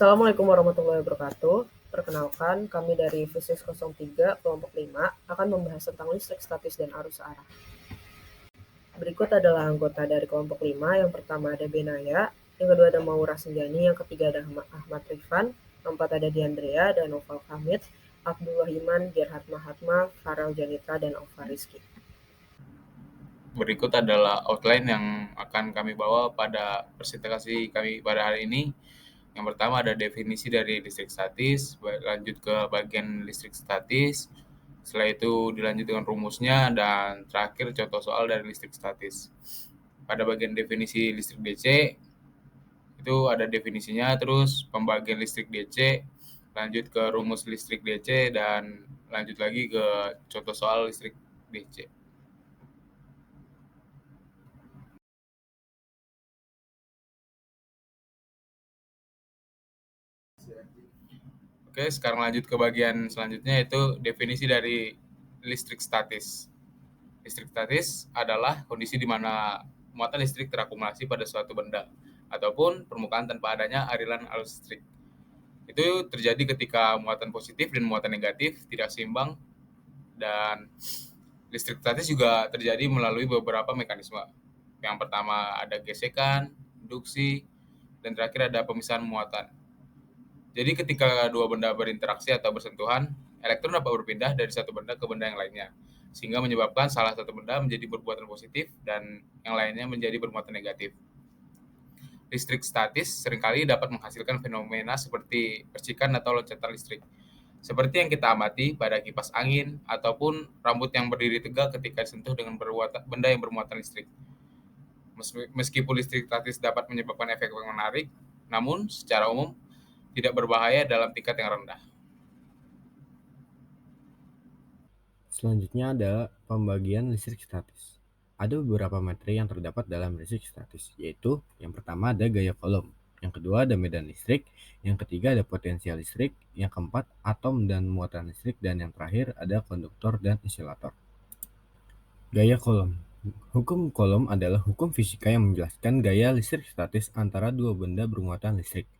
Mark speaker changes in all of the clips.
Speaker 1: Assalamualaikum warahmatullahi wabarakatuh. Perkenalkan, kami dari Fisis 03 kelompok 5 akan membahas tentang listrik statis dan arus arah. Berikut adalah anggota dari kelompok 5. Yang pertama ada Benaya, yang kedua ada Maura Senjani, yang ketiga ada Ahmad Rifan, yang keempat ada Diandrea dan Noval Hamid, Abdullah Iman, Gerhard Mahatma, Farel Janitra, dan Alfa Rizky.
Speaker 2: Berikut adalah outline yang akan kami bawa pada presentasi kami pada hari ini. Yang pertama ada definisi dari listrik statis, lanjut ke bagian listrik statis, setelah itu dilanjut dengan rumusnya, dan terakhir contoh soal dari listrik statis. Pada bagian definisi listrik DC, itu ada definisinya, terus pembagian listrik DC, lanjut ke rumus listrik DC, dan lanjut lagi ke contoh soal listrik DC. Oke, sekarang lanjut ke bagian selanjutnya, yaitu definisi dari listrik statis. Listrik statis adalah kondisi di mana muatan listrik terakumulasi pada suatu benda ataupun permukaan tanpa adanya aliran arus listrik. Itu terjadi ketika muatan positif dan muatan negatif tidak seimbang, dan listrik statis juga terjadi melalui beberapa mekanisme. Yang pertama ada gesekan, induksi, dan terakhir ada pemisahan muatan. Jadi ketika dua benda berinteraksi atau bersentuhan, elektron dapat berpindah dari satu benda ke benda yang lainnya, sehingga menyebabkan salah satu benda menjadi bermuatan positif dan yang lainnya menjadi bermuatan negatif. Listrik statis seringkali dapat menghasilkan fenomena seperti percikan atau loncatan listrik, seperti yang kita amati pada kipas angin ataupun rambut yang berdiri tegak ketika disentuh dengan benda yang bermuatan listrik. Meskipun listrik statis dapat menyebabkan efek yang menarik, namun secara umum tidak berbahaya dalam tingkat yang rendah.
Speaker 3: Selanjutnya adalah pembagian listrik statis. Ada beberapa materi yang terdapat dalam listrik statis, yaitu yang pertama ada gaya kolom, yang kedua ada medan listrik, yang ketiga ada potensial listrik, yang keempat atom dan muatan listrik, dan yang terakhir ada konduktor dan insulator. Gaya kolom. Hukum kolom adalah hukum fisika yang menjelaskan gaya listrik statis antara dua benda bermuatan listrik.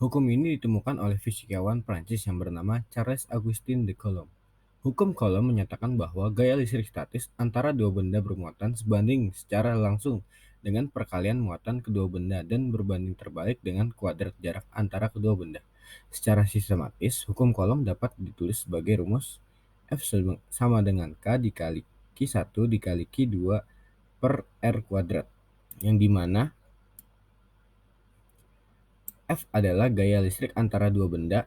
Speaker 3: Hukum ini ditemukan oleh fisikawan Prancis yang bernama Charles Augustin de Coulomb. Hukum Coulomb menyatakan bahwa gaya listrik statis antara dua benda bermuatan sebanding secara langsung dengan perkalian muatan kedua benda dan berbanding terbalik dengan kuadrat jarak antara kedua benda. Secara sistematis, hukum Coulomb dapat ditulis sebagai rumus F sama dengan K dikali Q1 dikali Q2 per R kuadrat, yang dimana F adalah gaya listrik antara dua benda,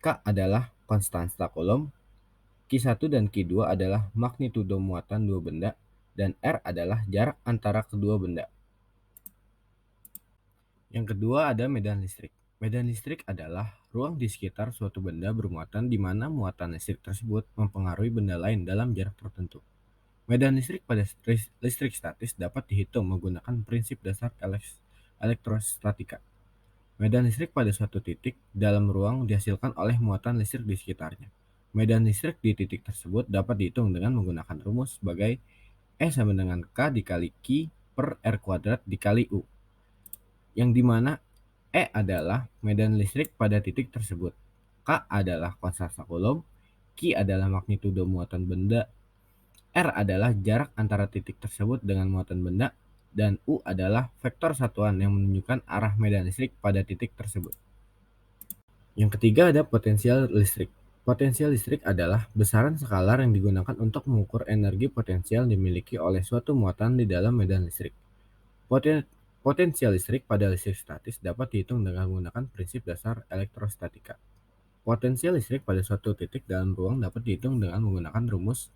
Speaker 3: K adalah konstanta Coulomb, Q1 dan Q2 adalah magnitudo muatan dua benda, dan R adalah jarak antara kedua benda. Yang kedua ada medan listrik. Medan listrik adalah ruang di sekitar suatu benda bermuatan di mana muatan listrik tersebut mempengaruhi benda lain dalam jarak tertentu. Medan listrik pada listrik statis dapat dihitung menggunakan prinsip dasar elektrostatika. Medan listrik pada suatu titik dalam ruang dihasilkan oleh muatan listrik di sekitarnya. Medan listrik di titik tersebut dapat dihitung dengan menggunakan rumus sebagai E sama dengan K dikali Q per R kuadrat dikali U, yang dimana E adalah medan listrik pada titik tersebut, K adalah konstanta Coulomb, Q adalah magnitudo muatan benda, R adalah jarak antara titik tersebut dengan muatan benda, dan U adalah vektor satuan yang menunjukkan arah medan listrik pada titik tersebut. Yang ketiga ada potensial listrik. Potensial listrik adalah besaran skalar yang digunakan untuk mengukur energi potensial dimiliki oleh suatu muatan di dalam medan listrik. Potensial listrik pada listrik statis dapat dihitung dengan menggunakan prinsip dasar elektrostatika. Potensial listrik pada suatu titik dalam ruang dapat dihitung dengan menggunakan rumus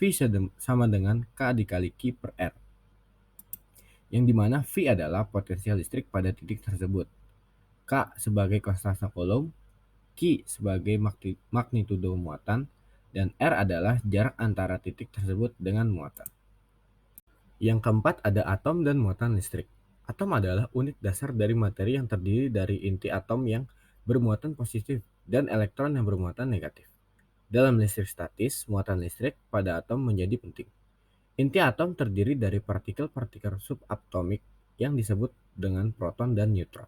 Speaker 3: V sama dengan K dikali Q per R, yang dimana V adalah potensial listrik pada titik tersebut, K sebagai konstanta Coulomb, Q sebagai magnitudo muatan, dan R adalah jarak antara titik tersebut dengan muatan. Yang keempat ada atom dan muatan listrik. Atom adalah unit dasar dari materi yang terdiri dari inti atom yang bermuatan positif dan elektron yang bermuatan negatif. Dalam listrik statis, muatan listrik pada atom menjadi penting. Inti atom terdiri dari partikel-partikel subatomik yang disebut dengan proton dan neutron.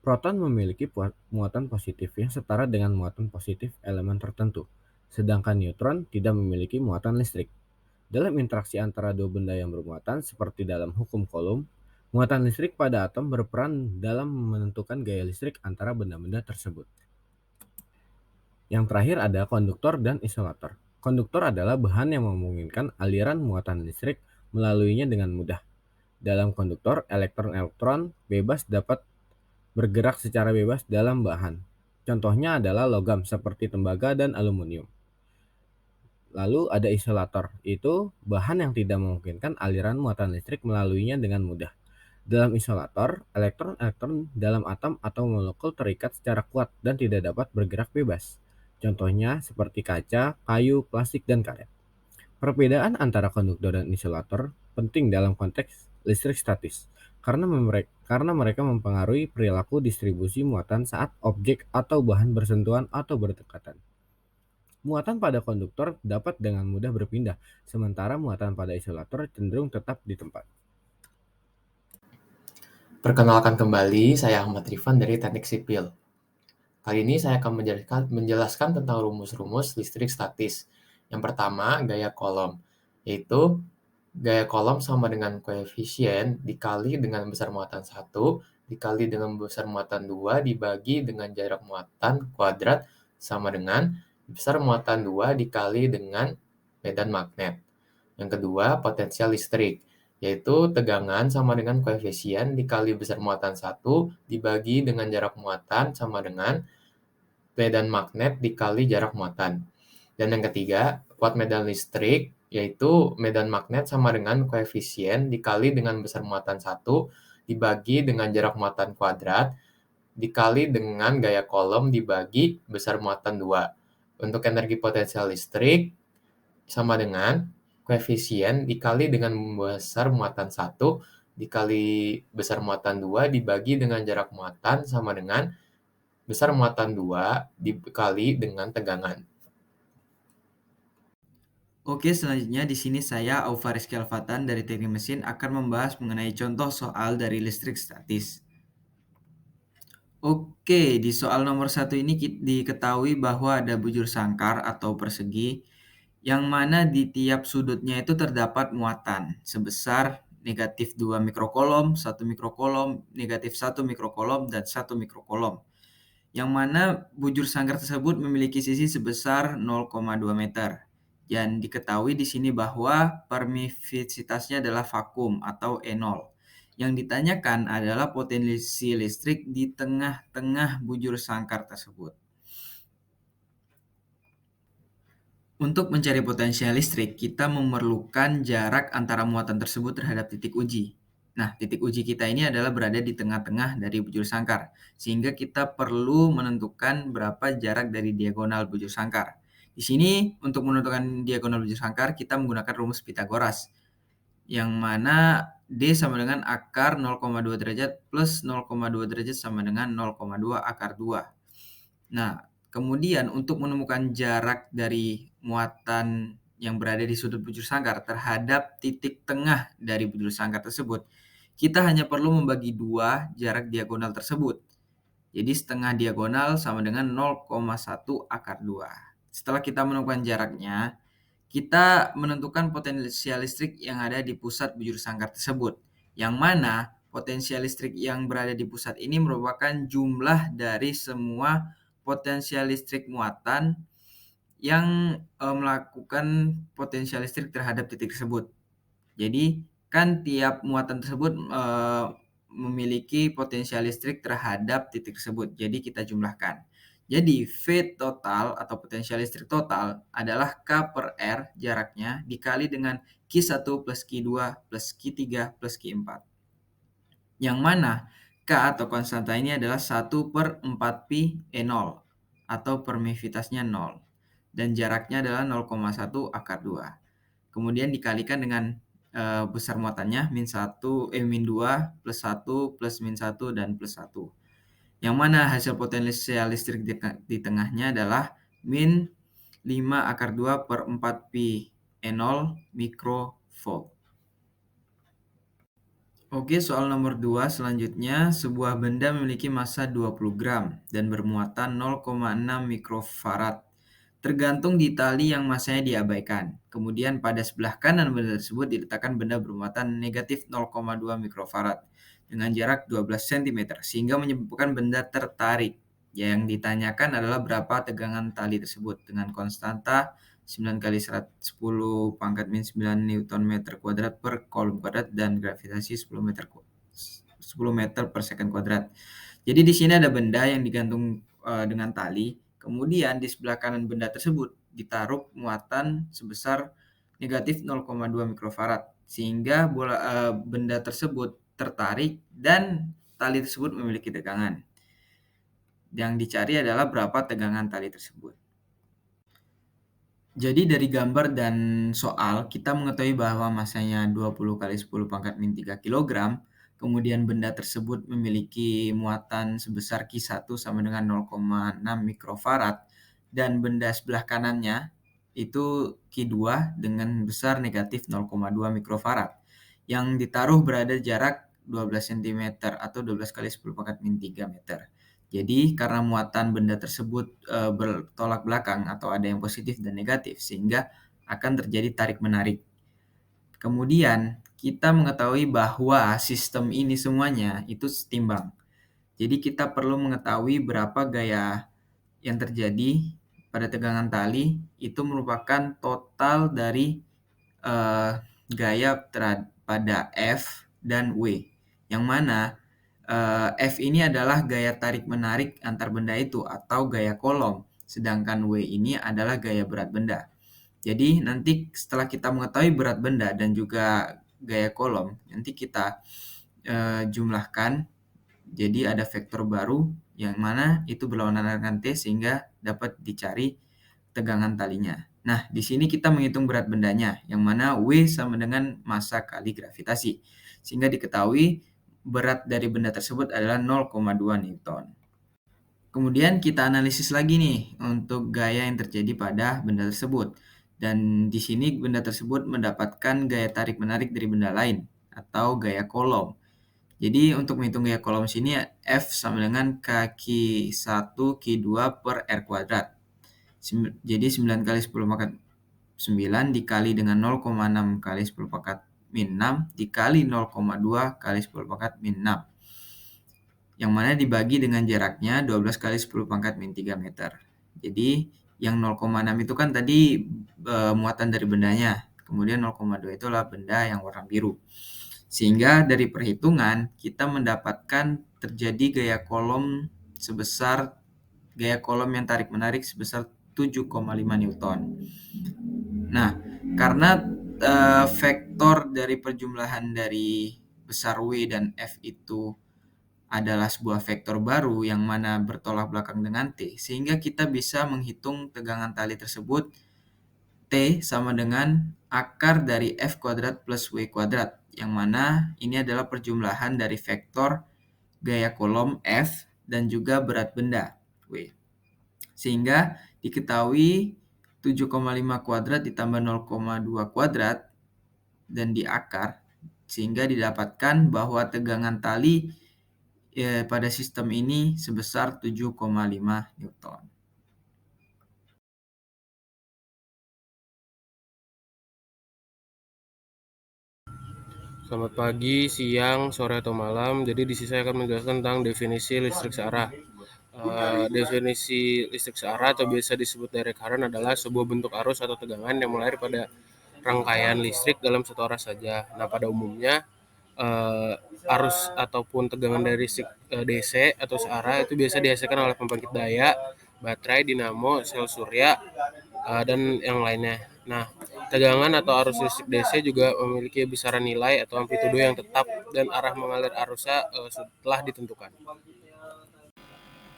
Speaker 3: Proton memiliki muatan positif yang setara dengan muatan positif elemen tertentu, sedangkan neutron tidak memiliki muatan listrik. Dalam interaksi antara dua benda yang bermuatan, seperti dalam hukum Coulomb, muatan listrik pada atom berperan dalam menentukan gaya listrik antara benda-benda tersebut. Yang terakhir ada konduktor dan isolator. Konduktor adalah bahan yang memungkinkan aliran muatan listrik melaluinya dengan mudah. Dalam konduktor, elektron-elektron bebas dapat bergerak secara bebas dalam bahan. Contohnya adalah logam seperti tembaga dan aluminium. Lalu ada isolator, itu bahan yang tidak memungkinkan aliran muatan listrik melaluinya dengan mudah. Dalam isolator, elektron-elektron dalam atom atau molekul terikat secara kuat dan tidak dapat bergerak bebas. Contohnya seperti kaca, kayu, plastik, dan karet. Perbedaan antara konduktor dan isolator penting dalam konteks listrik statis, karena mereka mempengaruhi perilaku distribusi muatan saat objek atau bahan bersentuhan atau berdekatan. Muatan pada konduktor dapat dengan mudah berpindah, sementara muatan pada isolator cenderung tetap di tempat.
Speaker 4: Perkenalkan kembali, saya Ahmad Rifan dari Teknik Sipil. Kali ini saya akan menjelaskan tentang rumus-rumus listrik statis. Yang pertama, gaya Coulomb, yaitu gaya Coulomb sama dengan koefisien dikali dengan besar muatan 1 dikali dengan besar muatan 2 dibagi dengan jarak muatan kuadrat sama dengan besar muatan 2 dikali dengan medan magnet. Yang kedua, potensial listrik, yaitu tegangan sama dengan koefisien dikali besar muatan 1 dibagi dengan jarak muatan sama dengan medan magnet dikali jarak muatan. Dan yang ketiga, kuat medan listrik, yaitu medan magnet sama dengan koefisien dikali dengan besar muatan 1 dibagi dengan jarak muatan kuadrat dikali dengan gaya Coulomb dibagi besar muatan 2. Untuk energi potensial listrik sama dengan koefisien dikali dengan besar muatan 1 dikali besar muatan 2 dibagi dengan jarak muatan sama dengan besar muatan 2 dikali dengan tegangan.
Speaker 5: Oke, selanjutnya di sini saya Aufa Rizky Alfatan dari Teknik Mesin akan membahas mengenai contoh soal dari listrik statis. Oke, di soal nomor 1 ini diketahui bahwa ada bujur sangkar atau persegi yang mana di tiap sudutnya itu terdapat muatan sebesar negatif 2 mikrokolom, 1 mikrokolom, negatif 1 mikrokolom, dan 1 mikrokolom. Yang mana bujur sangkar tersebut memiliki sisi sebesar 0,2 meter. Dan diketahui di sini bahwa permisivitasnya adalah vakum atau E0. Yang ditanyakan adalah potensi listrik di tengah-tengah bujur sangkar tersebut. Untuk mencari potensial listrik, kita memerlukan jarak antara muatan tersebut terhadap titik uji. Nah, titik uji kita ini adalah berada di tengah-tengah dari bujur sangkar, sehingga kita perlu menentukan berapa jarak dari diagonal bujur sangkar. Di sini, untuk menentukan diagonal bujur sangkar, kita menggunakan rumus Pythagoras, yang mana D sama dengan akar 0,2 derajat plus 0,2 derajat sama dengan 0,2 akar 2. Nah, kemudian untuk menemukan jarak dari muatan yang berada di sudut bujur sangkar terhadap titik tengah dari bujur sangkar tersebut, kita hanya perlu membagi 2 jarak diagonal tersebut. Jadi setengah diagonal sama dengan 0,1 akar 2. Setelah kita menemukan jaraknya, kita menentukan potensial listrik yang ada di pusat bujur sangkar tersebut. Yang mana potensial listrik yang berada di pusat ini merupakan jumlah dari semua potensial listrik muatan yang melakukan potensial listrik terhadap titik tersebut. Jadi kan tiap muatan tersebut memiliki potensial listrik terhadap titik tersebut. Jadi kita jumlahkan. Jadi V total atau potensial listrik total adalah K per R jaraknya dikali dengan Q1 plus Q2 plus Q3 plus Q4. Yang mana K atau konstanta ini adalah 1 per 4 pi E0 atau permisivitasnya 0. Dan jaraknya adalah 0,1 akar 2. Kemudian dikalikan dengan besar muatannya min 2 plus 1 plus min 1 dan plus 1. Yang mana hasil potensial listrik di tengahnya adalah min 5 akar 2 per 4 pi E0 mikrovolt. Oke, soal nomor 2 selanjutnya, sebuah benda memiliki massa 20 gram dan bermuatan 0,6 mikrofarad. Tergantung di tali yang massanya diabaikan. Kemudian pada sebelah kanan benda tersebut diletakkan benda bermuatan negatif 0,2 mikrofarad dengan jarak 12 cm sehingga menyebabkan benda tertarik. Yang ditanyakan adalah berapa tegangan tali tersebut dengan konstanta 9 kali 10 pangkat min 9 Newton meter kuadrat per kolom kuadrat dan gravitasi 10 meter per second kuadrat. Jadi di sini ada benda yang digantung dengan tali. Kemudian di sebelah kanan benda tersebut ditaruh muatan sebesar negatif 0,2 mikrofarad sehingga benda tersebut tertarik dan tali tersebut memiliki tegangan. Yang dicari adalah berapa tegangan tali tersebut. Jadi dari gambar dan soal kita mengetahui bahwa massanya 20 kali 10 pangkat min 3 kg, kemudian benda tersebut memiliki muatan sebesar Q1 sama dengan 0,6 mikrofarad dan benda sebelah kanannya itu Q2 dengan besar negatif 0,2 mikrofarad yang ditaruh berada jarak 12 cm atau 12 kali 10 pangkat min 3 meter. Jadi karena muatan benda tersebut bertolak belakang atau ada yang positif dan negatif sehingga akan terjadi tarik-menarik. Kemudian kita mengetahui bahwa sistem ini semuanya itu setimbang. Jadi kita perlu mengetahui berapa gaya yang terjadi pada tegangan tali itu merupakan total dari gaya pada F dan W. Yang mana F ini adalah gaya tarik-menarik antar benda itu atau gaya kolom, sedangkan W ini adalah gaya berat benda. Jadi nanti setelah kita mengetahui berat benda dan juga gaya kolom, nanti kita jumlahkan jadi ada vektor baru yang mana itu berlawanan dengan T sehingga dapat dicari tegangan talinya. Nah, di sini kita menghitung berat bendanya yang mana W sama dengan massa kali gravitasi sehingga diketahui berat dari benda tersebut adalah 0,2 Newton. Kemudian kita analisis lagi nih untuk gaya yang terjadi pada benda tersebut. Dan di sini benda tersebut mendapatkan gaya tarik-menarik dari benda lain atau gaya kolom. Jadi untuk menghitung gaya kolom sini F sama dengan K1 Q2 per R kuadrat. Jadi 9 kali 10 pangkat 9 dikali dengan 0,6 kali 10 pangkat min 6 dikali 0,2 kali 10 pangkat min 6. Yang mana dibagi dengan jaraknya 12 kali 10 pangkat min 3 meter. Jadi yang 0,6 itu kan tadi muatan dari bendanya. Kemudian 0,2 itu adalah benda yang warna biru. Sehingga dari perhitungan kita mendapatkan terjadi gaya kolom yang tarik-menarik sebesar 7,5 Newton. Nah, karena vektor dari perjumlahan dari besar W dan F itu adalah sebuah vektor baru yang mana bertolak belakang dengan T, sehingga kita bisa menghitung tegangan tali tersebut T sama dengan akar dari F kuadrat plus W kuadrat, yang mana ini adalah perjumlahan dari vektor gaya kolom F dan juga berat benda W. Sehingga diketahui 7,5 kuadrat ditambah 0,2 kuadrat dan di akar sehingga didapatkan bahwa tegangan tali pada sistem ini sebesar 7,5 Newton.
Speaker 6: Selamat pagi, siang, sore, atau malam. Jadi di sini saya akan menjelaskan tentang definisi listrik searah. Definisi listrik searah atau biasa disebut direct current adalah sebuah bentuk arus atau tegangan yang mengalir pada rangkaian listrik dalam satu arah saja. Nah, pada umumnya arus ataupun tegangan dari listrik DC atau searah itu biasa dihasilkan oleh pembangkit daya, baterai, dinamo, sel surya, dan yang lainnya. Nah, tegangan atau arus listrik DC juga memiliki besaran nilai atau amplitudo yang tetap dan arah mengalir arusnya telah ditentukan.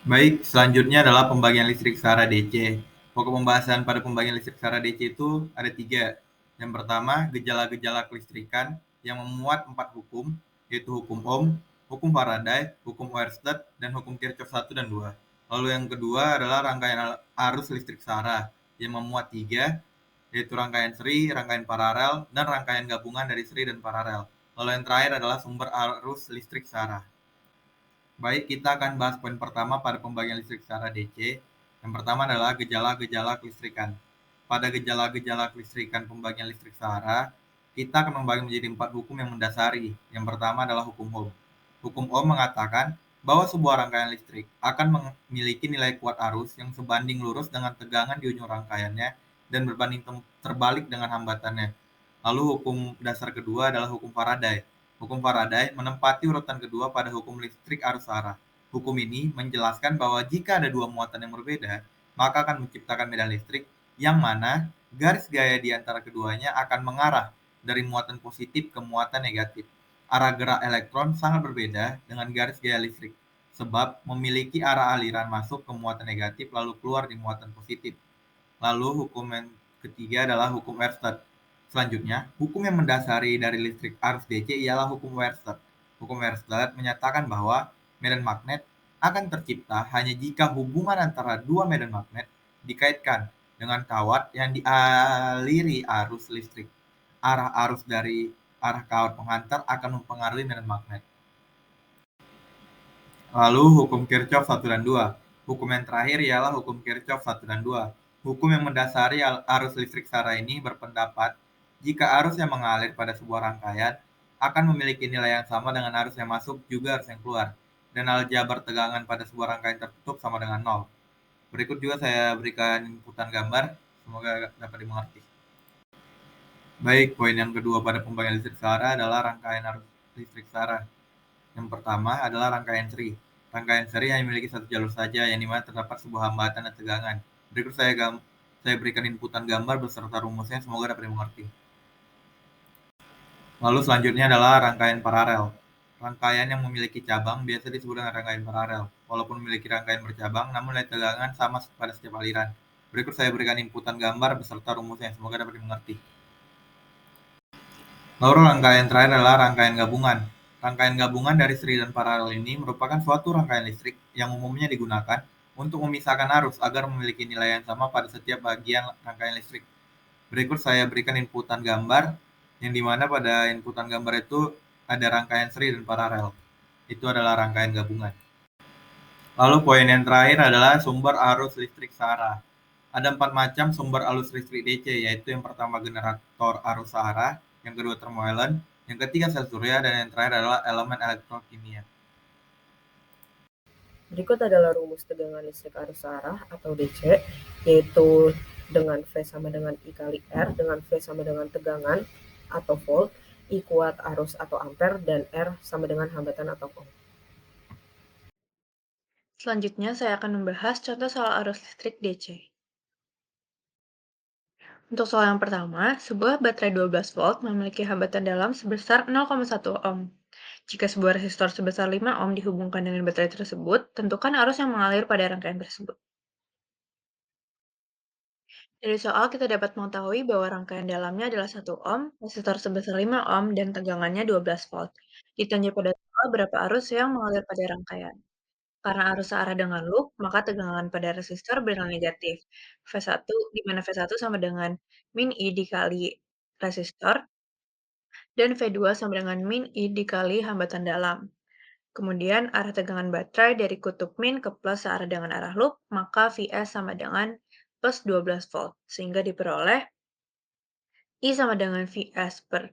Speaker 7: Baik, selanjutnya adalah pembagian listrik searah DC. Pokok pembahasan pada pembagian listrik searah DC itu ada 3. Yang pertama, gejala-gejala kelistrikan yang memuat 4 hukum, yaitu hukum Ohm, hukum Faraday, hukum Oersted, dan hukum Kirchhoff 1 dan 2. Lalu yang kedua adalah rangkaian arus listrik searah yang memuat 3, yaitu rangkaian seri, rangkaian paralel, dan rangkaian gabungan dari seri dan paralel. Lalu yang terakhir adalah sumber arus listrik searah. Baik, kita akan bahas poin pertama pada pembagian listrik searah DC. Yang pertama adalah gejala-gejala kelistrikan. Pada gejala-gejala kelistrikan pembagian listrik searah, kita akan membagi menjadi 4 hukum yang mendasari. Yang pertama adalah hukum Ohm. Hukum Ohm mengatakan bahwa sebuah rangkaian listrik akan memiliki nilai kuat arus yang sebanding lurus dengan tegangan di ujung rangkaiannya dan berbanding terbalik dengan hambatannya. Lalu hukum dasar kedua adalah hukum Faraday. Hukum Faraday menempati urutan kedua pada hukum listrik arus arah. Hukum ini menjelaskan bahwa jika ada dua muatan yang berbeda, maka akan menciptakan medan listrik yang mana garis gaya di antara keduanya akan mengarah dari muatan positif ke muatan negatif. Arah gerak elektron sangat berbeda dengan garis gaya listrik, sebab memiliki arah aliran masuk ke muatan negatif lalu keluar di muatan positif. Lalu hukum yang ketiga adalah hukum Oersted. Selanjutnya, hukum yang mendasari dari listrik arus DC ialah hukum Oersted. Hukum Oersted menyatakan bahwa medan magnet akan tercipta hanya jika hubungan antara dua medan magnet dikaitkan dengan kawat yang dialiri arus listrik. Arah arus dari arah kawat penghantar akan mempengaruhi medan magnet. Lalu hukum Kirchhoff 1 dan 2. Hukum yang terakhir ialah hukum Kirchhoff 1 dan 2. Hukum yang mendasari arus listrik searah ini berpendapat jika arus yang mengalir pada sebuah rangkaian akan memiliki nilai yang sama dengan arus yang masuk juga arus yang keluar, dan aljabar tegangan pada sebuah rangkaian tertutup sama dengan 0. Berikut juga saya berikan inputan gambar, semoga dapat dimengerti. Baik, poin yang kedua pada pembagian listrik searah adalah rangkaian arus listrik searah. Yang pertama adalah rangkaian seri. Rangkaian seri hanya memiliki satu jalur saja, yang dimana terdapat sebuah hambatan dan tegangan. Berikut saya berikan inputan gambar beserta rumusnya, semoga dapat dimengerti. Lalu selanjutnya adalah rangkaian paralel. Rangkaian yang memiliki cabang biasa disebut dengan rangkaian paralel. Walaupun memiliki rangkaian bercabang, namun nilai tegangan sama pada setiap aliran. Berikut saya berikan inputan gambar beserta rumusnya, semoga dapat dimengerti. Lalu rangkaian terakhir adalah rangkaian gabungan. Rangkaian gabungan dari seri dan paralel ini merupakan suatu rangkaian listrik yang umumnya digunakan untuk memisahkan arus agar memiliki nilai yang sama pada setiap bagian rangkaian listrik. Berikut saya berikan inputan gambar, yang dimana pada inputan gambar itu ada rangkaian seri dan paralel. Itu adalah rangkaian gabungan. Lalu poin yang terakhir adalah sumber arus listrik searah. Ada 4 macam sumber arus listrik DC, yaitu yang pertama generator arus searah, yang kedua thermoelement, yang ketiga sel surya, dan yang terakhir adalah elemen elektrokimia.
Speaker 1: Berikut adalah rumus tegangan listrik arus searah atau DC, yaitu dengan V sama dengan I kali R, dengan V sama dengan tegangan atau volt, I kuat arus atau ampere, dan R sama dengan hambatan atau ohm.
Speaker 8: Selanjutnya, saya akan membahas contoh soal arus listrik DC. Untuk soal yang pertama, sebuah baterai 12 volt memiliki hambatan dalam sebesar 0,1 ohm. Jika sebuah resistor sebesar 5 ohm dihubungkan dengan baterai tersebut, tentukan arus yang mengalir pada rangkaian tersebut. Dari soal kita dapat mengetahui bahwa rangkaian dalamnya adalah 1 ohm, resistor sebesar 5 ohm, dan tegangannya 12 volt. Ditanya pada soal berapa arus yang mengalir pada rangkaian. Karena arus searah dengan loop, maka tegangan pada resistor bernilai negatif. V1, di mana V1 sama dengan min I dikali resistor, dan V2 sama dengan min I dikali hambatan dalam. Kemudian arah tegangan baterai dari kutub min ke plus searah dengan arah loop, maka Vs sama dengan plus 12 volt, sehingga diperoleh I sama dengan Vs per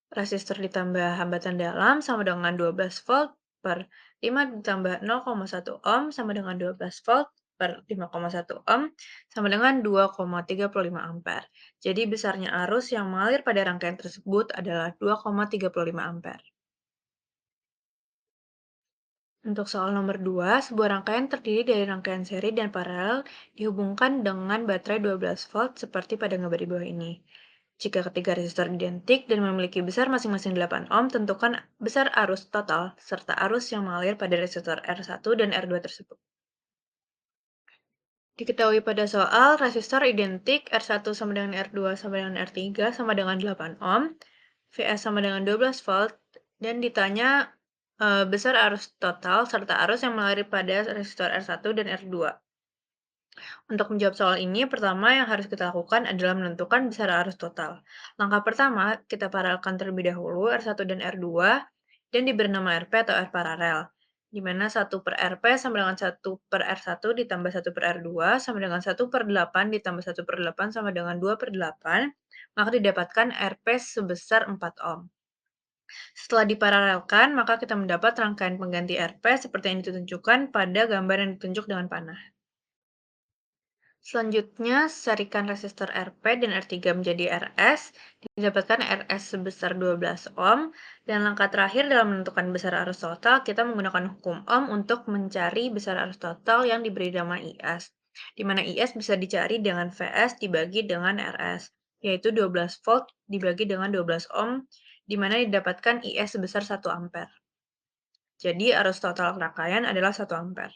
Speaker 8: resistor ditambah hambatan dalam sama dengan 12 volt per 5 ditambah 0,1 ohm sama dengan 12 volt per 5,1 ohm sama dengan 2,35 ampere. Jadi besarnya arus yang mengalir pada rangkaian tersebut adalah 2,35 ampere. Untuk soal nomor 2, sebuah rangkaian terdiri dari rangkaian seri dan paralel dihubungkan dengan baterai 12 volt seperti pada gambar di bawah ini. Jika ketiga resistor identik dan memiliki besar masing-masing 8 ohm, tentukan besar arus total serta arus yang mengalir pada resistor R1 dan R2 tersebut. Diketahui pada soal, resistor identik R1 sama dengan R2 sama dengan R3 sama dengan 8 ohm, Vs sama dengan 12 volt, dan ditanya besar arus total serta arus yang mengalir pada resistor R1 dan R2. Untuk menjawab soal ini, pertama yang harus kita lakukan adalah menentukan besar arus total. Langkah pertama, kita paralelkan terlebih dahulu R1 dan R2 dan diberi nama RP atau R paralel, di mana 1 per RP sama dengan 1 per R1 ditambah 1 per R2 sama dengan 1 per 8 ditambah 1 per 8 sama dengan 2 per 8, maka didapatkan RP sebesar 4 ohm. Setelah diparalelkan, maka kita mendapat rangkaian pengganti RP seperti yang ditunjukkan pada gambar yang ditunjuk dengan panah. Selanjutnya, serikan resistor RP dan R3 menjadi RS, didapatkan RS sebesar 12 ohm, dan langkah terakhir dalam menentukan besar arus total, kita menggunakan hukum Ohm untuk mencari besar arus total yang diberi nama IS, di mana IS bisa dicari dengan VS dibagi dengan RS, yaitu 12 volt dibagi dengan 12 ohm, di mana didapatkan IS sebesar 1 ampere. Jadi, arus total rangkaian adalah 1 ampere.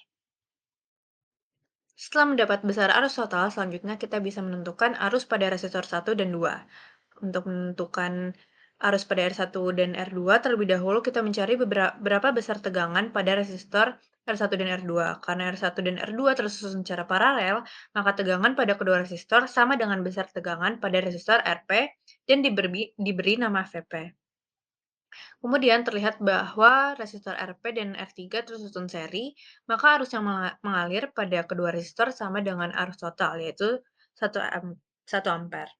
Speaker 8: Setelah mendapat besar arus total, selanjutnya kita bisa menentukan arus pada resistor 1 dan 2. Untuk menentukan arus pada R1 dan R2, terlebih dahulu kita mencari berapa besar tegangan pada resistor R1 dan R2. Karena R1 dan R2 tersusun secara paralel, maka tegangan pada kedua resistor sama dengan besar tegangan pada resistor RP dan diberi nama VP. Kemudian terlihat bahwa resistor RP dan R3 tersusun seri, maka arus yang mengalir pada kedua resistor sama dengan arus total, yaitu 1 ampere.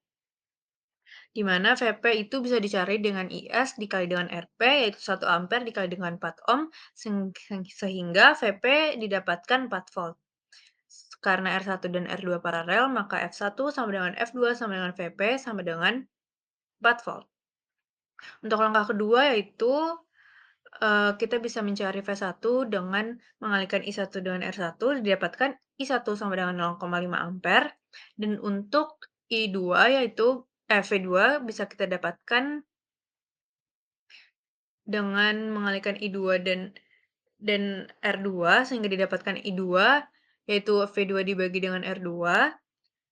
Speaker 8: Di mana VP itu bisa dicari dengan IS dikali dengan RP, yaitu 1 ampere dikali dengan 4 ohm, sehingga VP didapatkan 4 volt. Karena R1 dan R2 paralel, maka F1 sama dengan F2 sama dengan VP sama dengan 4 volt. Untuk langkah kedua yaitu kita bisa mencari V1 dengan mengalihkan I1 dengan R1, didapatkan I1 sama dengan 0,5 ampere, dan untuk I2 yaitu V2 bisa kita dapatkan dengan mengalihkan I2 dan R2, sehingga didapatkan I2 yaitu V2 dibagi dengan R2,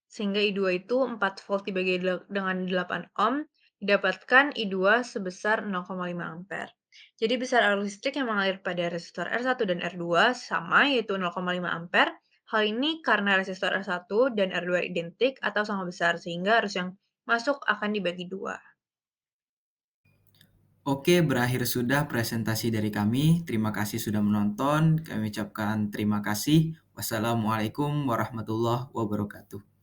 Speaker 8: sehingga I2 itu 4 volt dibagi dengan 8 ohm, didapatkan I2 sebesar 0,5 ampere. Jadi besar arus listrik yang mengalir pada resistor R1 dan R2 sama, yaitu 0,5 ampere. Hal ini karena resistor R1 dan R2 identik atau sama besar, sehingga arus yang masuk akan dibagi 2.
Speaker 5: Oke, berakhir sudah presentasi dari kami. Terima kasih sudah menonton. Kami ucapkan terima kasih. Wassalamualaikum warahmatullahi wabarakatuh.